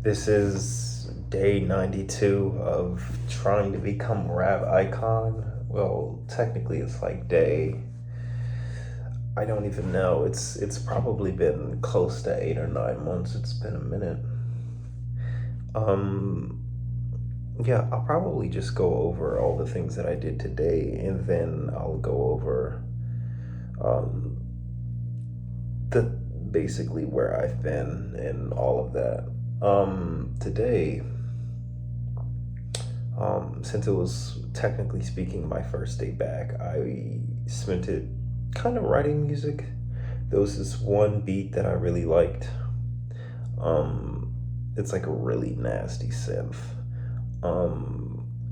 This is day 92 of trying to become rap icon. Well, technically it's like day, I don't even know. It's probably been close to 8 or 9 months. It's been a minute. Um yeah, I'll probably just go over all the things that I did today, and then I'll go over um the basically where I've been and all of that. Today, since it was technically speaking my first day back, I spent it kind of writing music. There was this one beat that I really liked. Um, it's like a really nasty synth.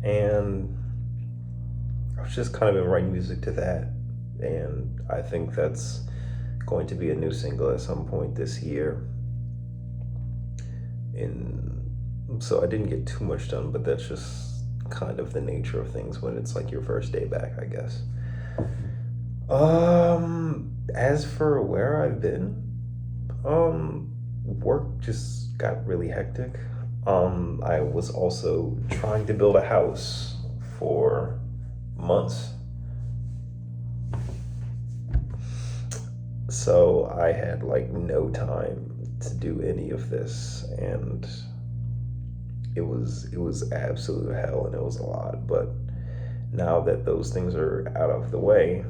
And I've just kind of been writing music to that. And I think that's going to be a new single at some point this year. And so I didn't get too much done, but that's just kind of the nature of things when it's like your first day back, I guess. As for where I've been, work just got really hectic. I was also trying to build a house for months. So I had like no time to do any of this, and it was absolute hell, and it was a lot. But now that those things are out of the way,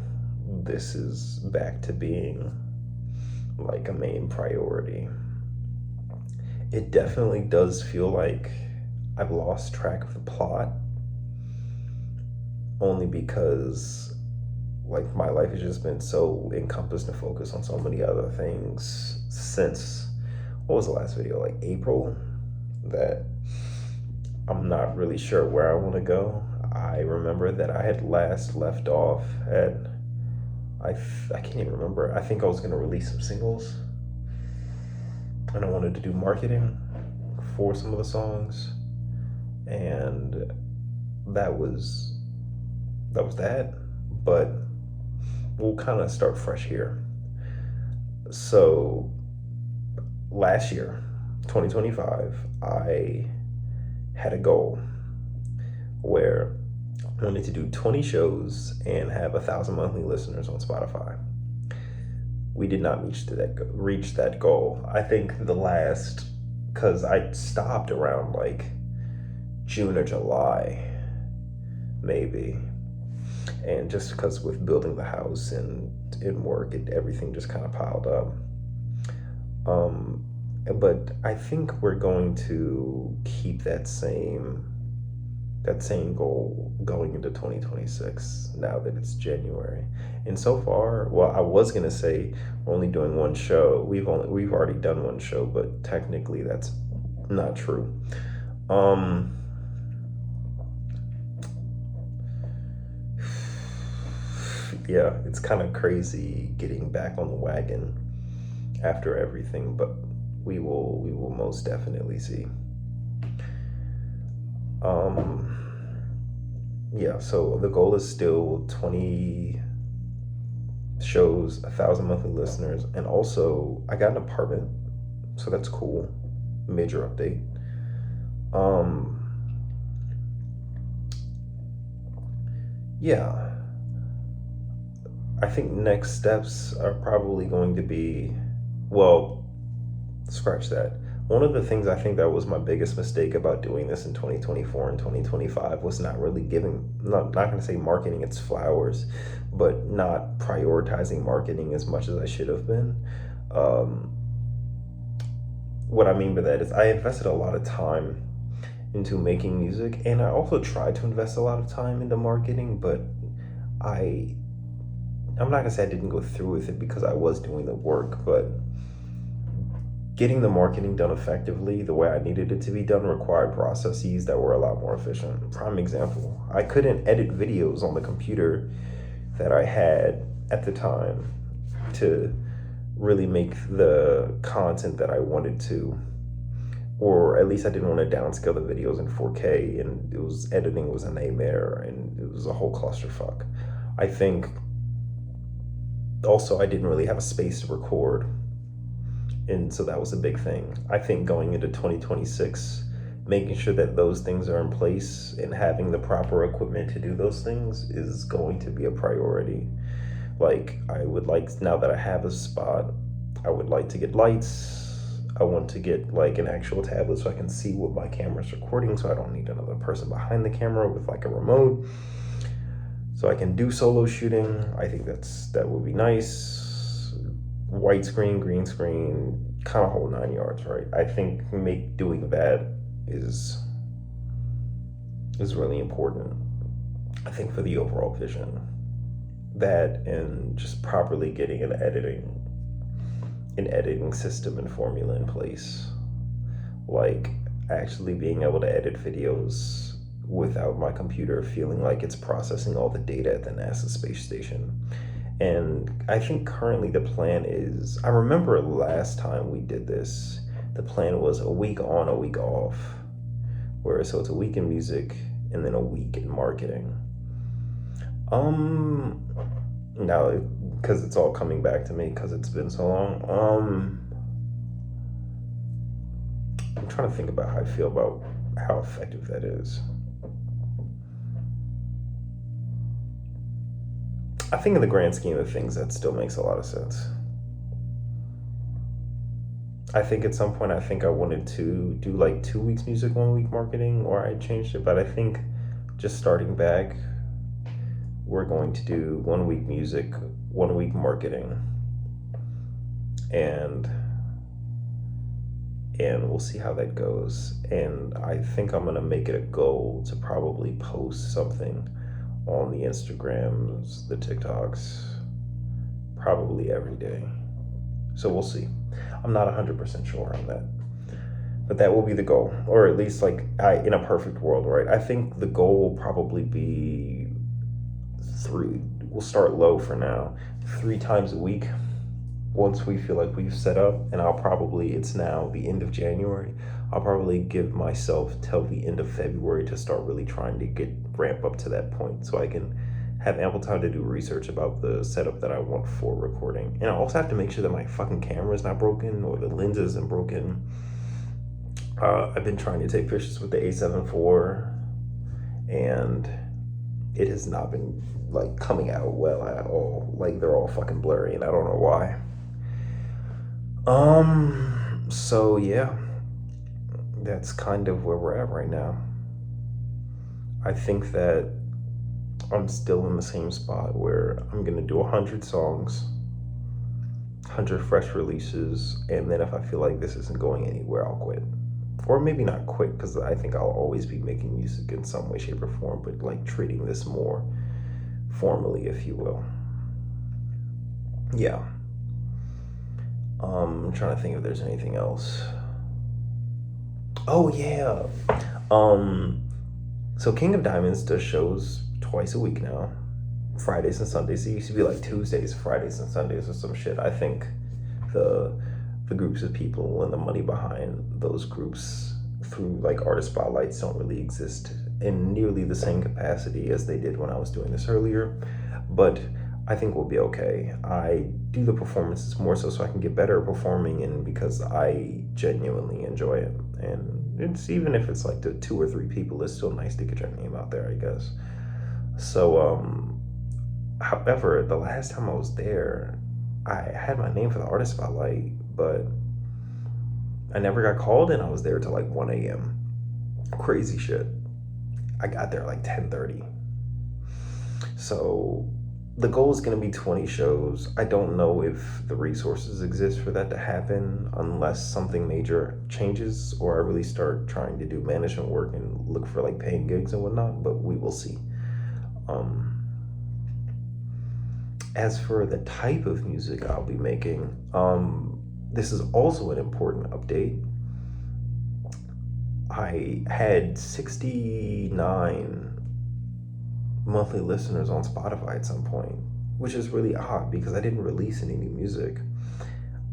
this is back to being like a main priority. It definitely does feel like I've lost track of the plot, only because like my life has just been so encompassed and focused on so many other things since, what was the last video, like April, that I'm not really sure where I want to go. I remember that I had last left off at, I can't even remember. I think I was going to release some singles, and I wanted to do marketing for some of the songs, and that was that. But we'll kind of start fresh here. So last year, 2025, I had a goal where I wanted to do 20 shows and have 1,000 monthly listeners on Spotify. We did not reach that goal. I think the last, because I stopped around like June or July, maybe. And just because with building the house and in work, everything just kind of piled up. But I think we're going to keep that same goal going into 2026 now that it's January. And so far, well, I was gonna say we're only doing one show. We've already done one show, but technically that's not true. Um yeah, it's kind of crazy getting back on the wagon after everything, but we will most definitely see. Um yeah, so the goal is still 20 shows, 1,000 monthly listeners, and also I got an apartment, so that's cool. Major update. Um, yeah, I think next steps are probably going to be, well, scratch that. One of the things I think that was my biggest mistake about doing this in 2024 and 2025 was not really not going to say marketing its flowers, but not prioritizing marketing as much as I should have been. Um, what I mean by that is I invested a lot of time into making music, and I also tried to invest a lot of time into marketing, but I I'm not gonna say I didn't go through with it because I was doing the work, but getting the marketing done effectively the way I needed it to be done required processes that were a lot more efficient. Prime example, I couldn't edit videos on the computer that I had at the time to really make the content that I wanted to, or at least I didn't want to downscale the videos in 4K, and editing was a nightmare, and it was a whole clusterfuck. I think also I didn't really have a space to record, And so that was a big thing. I think going into 2026, making sure that those things are in place and having the proper equipment to do those things is going to be a priority. Like, I would like, now that I have a spot, I would like to get lights. I want to get like an actual tablet so I can see what my camera's recording, so I don't need another person behind the camera with like a remote. So I can do solo shooting. I think that would be nice. White screen, green screen, kind of whole 9 yards, right? I think doing that is really important. I think for the overall vision, that and just properly getting an editing system and formula in place, like actually being able to edit videos without my computer feeling like it's processing all the data at the NASA space station. And I think currently the plan is, I remember last time we did this, the plan was a week on, a week off, where so it's a week in music and then a week in marketing. Now, because it's all coming back to me because it's been so long, I'm trying to think about how I feel about how effective that is. I think in the grand scheme of things, that still makes a lot of sense. I think at some point, I think I wanted to do like 2 weeks music, 1 week marketing, or I changed it. But I think just starting back, we're going to do 1 week music, 1 week marketing, and we'll see how that goes. And I think I'm gonna make it a goal to probably post something on the Instagrams, the TikToks, probably every day. So we'll see. I'm not 100% sure on that, but that will be the goal, or at least like in a perfect world, right? I think the goal will probably be 3. We'll start low for now, 3 times a week. Once we feel like we've set up, and it's now the end of January, I'll probably give myself till the end of February to start really trying to ramp up to that point so I can have ample time to do research about the setup that I want for recording. And I also have to make sure that my fucking camera is not broken or the lens isn't broken. I've been trying to take pictures with the A7 IV, and it has not been like coming out well at all. Like, they're all fucking blurry and I don't know why. So yeah, that's kind of where we're at right now. I think that I'm still in the same spot where I'm gonna do 100 songs, 100 fresh releases, and then if I feel like this isn't going anywhere, I'll quit. Or maybe not quit, because I think I'll always be making music in some way, shape, or form, but like treating this more formally, if you will. Yeah. I'm trying to think if there's anything else. Oh yeah. So King of Diamonds does shows twice a week now, Fridays and Sundays. It used to be like Tuesdays, Fridays, and Sundays or some shit. I think the groups of people and the money behind those groups through like artist spotlights don't really exist in nearly the same capacity as they did when I was doing this earlier, but I think we'll be okay. I do the performances more so I can get better at performing, and because I genuinely enjoy it. And it's, even if it's like the 2 or 3 people, it's still nice to get your name out there, I guess. So however, the last time I was there, I had my name for the artist spotlight, but I never got called, and I was there till like 1 a.m. Crazy shit. I got there like 10:30. So the goal is going to be 20 shows. I don't know if the resources exist for that to happen unless something major changes or I really start trying to do management work and look for like paying gigs and whatnot, but we will see. As for the type of music I'll be making, this is also an important update. I had 69 monthly listeners on Spotify at some point, which is really odd because I didn't release any new music.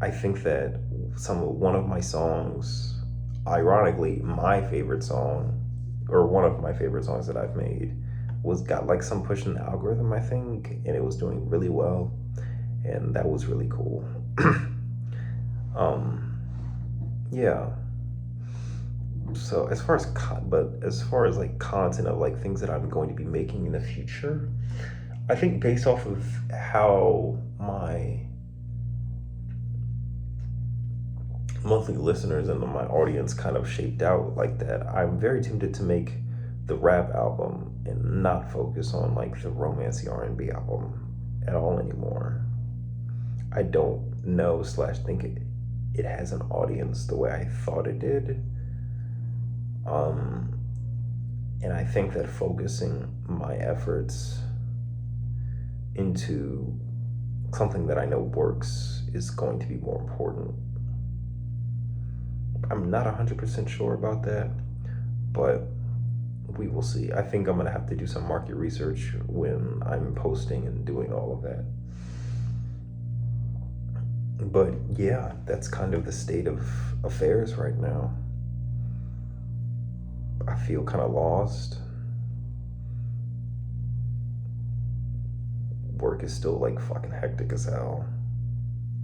I think that one of my songs, ironically, my favorite song, or one of my favorite songs that I've made, got like some push in the algorithm, I think, and it was doing really well, and that was really cool. yeah. So as far as as far as like content of like things that I'm going to be making in the future, I think based off of how my monthly listeners and my audience kind of shaped out like that, I'm very tempted to make the rap album and not focus on like the romancy R&B album at all anymore. I don't know slash think it has an audience the way I thought it did. Um, and I think that focusing my efforts into something that I know works is going to be more important. I'm not 100% sure about that, but we will see. I think I'm going to have to do some market research when I'm posting and doing all of that. But yeah, that's kind of the state of affairs right now. I feel kind of lost. Work is still like fucking hectic as hell.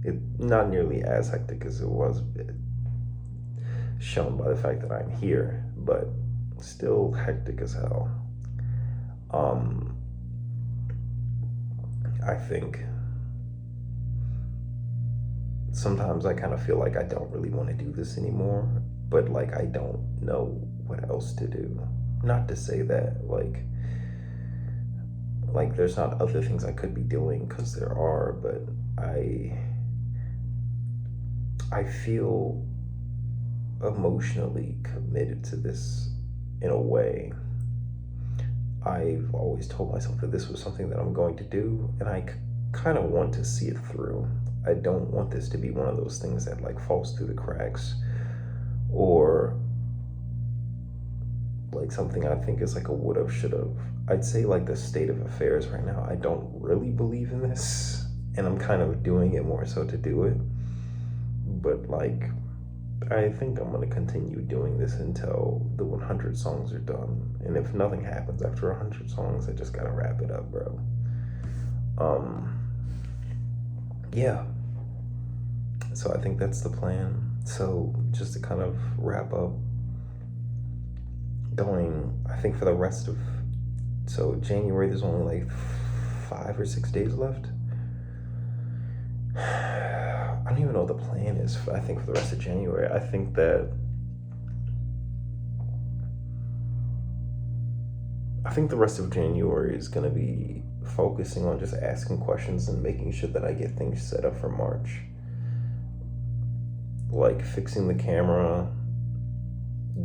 It not nearly as hectic as it was shown by the fact that I'm here, but still hectic as hell. Um, I think sometimes I kind of feel like I don't really want to do this anymore, but like I don't know what else to do. Not to say that like there's not other things I could be doing, because there are, but I feel emotionally committed to this in a way. I've always told myself that this was something that I'm going to do, and I kind of want to see it through. I don't want this to be one of those things that like falls through the cracks, or like something I think is like a would have, should have. I'd say like the state of affairs right now, I don't really believe in this, and I'm kind of doing it more so to do it. But like, I think I'm gonna continue doing this until the 100 songs are done, and if nothing happens after 100 songs, I just gotta wrap it up, bro. Um, yeah. So I think that's the plan. So just to kind of wrap up, I think for the rest of, so January, there's only like 5 or 6 days left. I don't even know what the plan is. I think for the rest of January, I think the rest of January is going to be focusing on just asking questions and making sure that I get things set up for March. Like fixing the camera,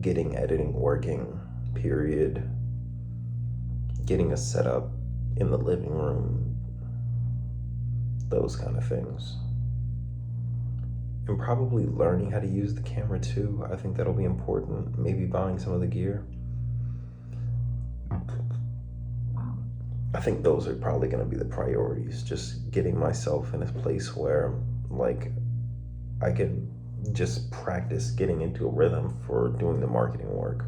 getting editing working, period. Getting a setup in the living room, those kind of things. And probably learning how to use the camera too. I think that'll be important. Maybe buying some of the gear. I think those are probably going to be the priorities. Just getting myself in a place where like I can just practice getting into a rhythm for doing the marketing work.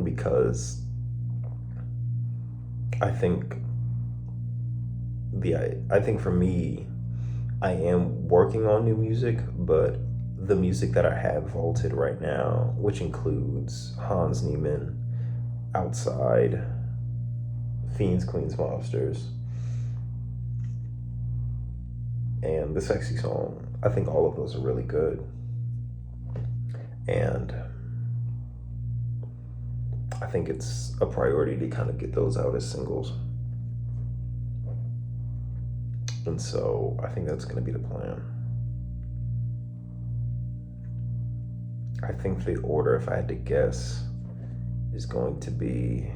Because I think for me, I am working on new music, but the music that I have vaulted right now, which includes HANSNIEMANN, Outside, Fiends, Queens, Mobsters, and the Sexy Song, I think all of those are really good. And I think it's a priority to kind of get those out as singles. And so I think that's going to be the plan. I think the order, if I had to guess, is going to be,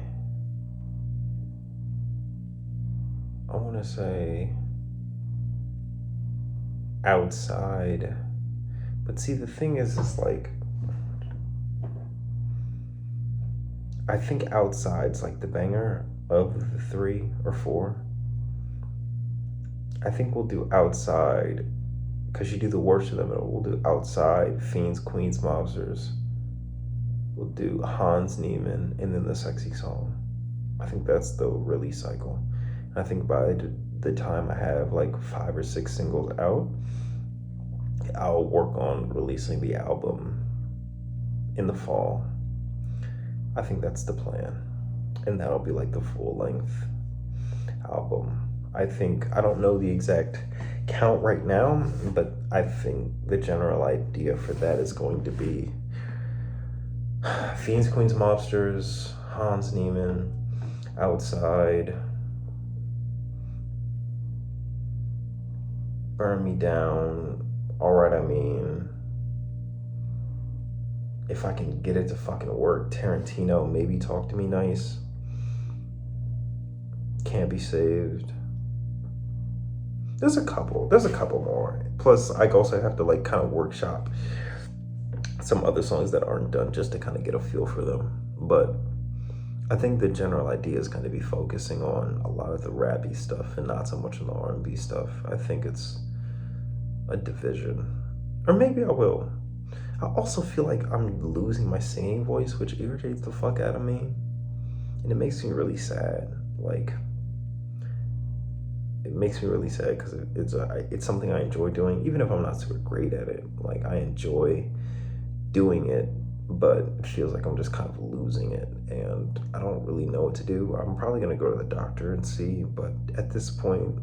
I want to say Outside. But see, the thing is like, I think Outside's like the banger of the 3 or 4. I think we'll do Outside, because you do the worst in the middle. We'll do Outside, Fiends, Queens, Mobsters. We'll do HANSNIEMANN, and then the Sexy Song. I think that's the release cycle. And I think by the time I have like 5 or 6 singles out, I'll work on releasing the album in the fall. I think that's the plan. And that'll be like the full length album. I think, I don't know the exact count right now, but I think the general idea for that is going to be Fiends, Queens, Mobsters, HANSNIEMANN, Outside, Burn Me Down, Alright I Mean, if I can get it to fucking work, Tarantino, Maybe Talk to Me Nice, Can't Be Saved. There's a couple more. Plus, I also have to like kind of workshop some other songs that aren't done just to kind of get a feel for them. But I think the general idea is going to be focusing on a lot of the rappy stuff and not so much on the R&B stuff. I think it's a division. Or maybe I will. I also feel like I'm losing my singing voice, which irritates the fuck out of me. And it makes me really sad. Like, it makes me really sad because it's something I enjoy doing, even if I'm not super great at it. Like, I enjoy doing it, but it feels like I'm just kind of losing it, and I don't really know what to do. I'm probably gonna go to the doctor and see, but at this point,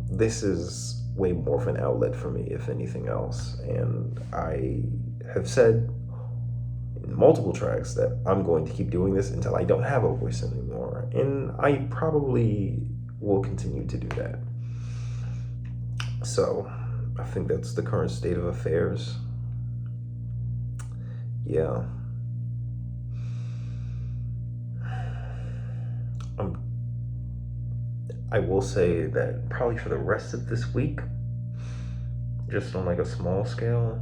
this is way more of an outlet for me, if anything else. And I have said in multiple tracks that I'm going to keep doing this until I don't have a voice anymore, and I probably will continue to do that. So I think that's the current state of affairs. Yeah. I will say that probably for the rest of this week, just on like a small scale,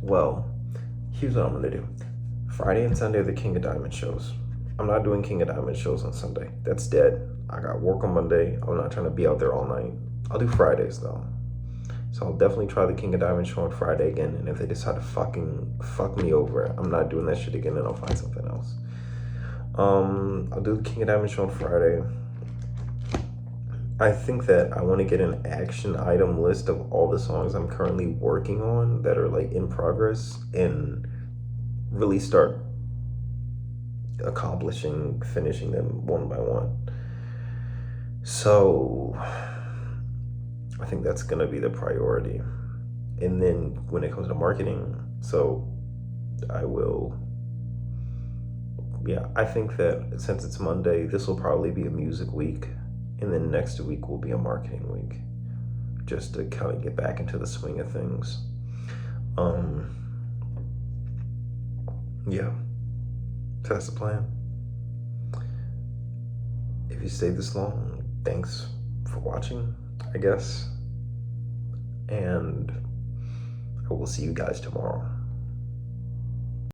well, here's what I'm gonna do. Friday and Sunday are the King of Diamond shows. I'm not doing King of Diamond shows on Sunday. That's dead. I got work on Monday. I'm not trying to be out there all night. I'll do Fridays though. So I'll definitely try the King of Diamond show on Friday again. And if they decide to fucking fuck me over, I'm not doing that shit again, and I'll find something else. I'll do the King of Diamond show on Friday. I think that I want to get an action item list of all the songs I'm currently working on that are like in progress, and really start finishing them one by one. So I think that's gonna be the priority. And then when it comes to marketing, so I will, yeah, I think that since it's Monday, this will probably be a music week, and then next week will be a marketing week, just to kind of get back into the swing of things. Yeah, so that's the plan. If you stayed this long, thanks for watching, I guess, and I will see you guys tomorrow.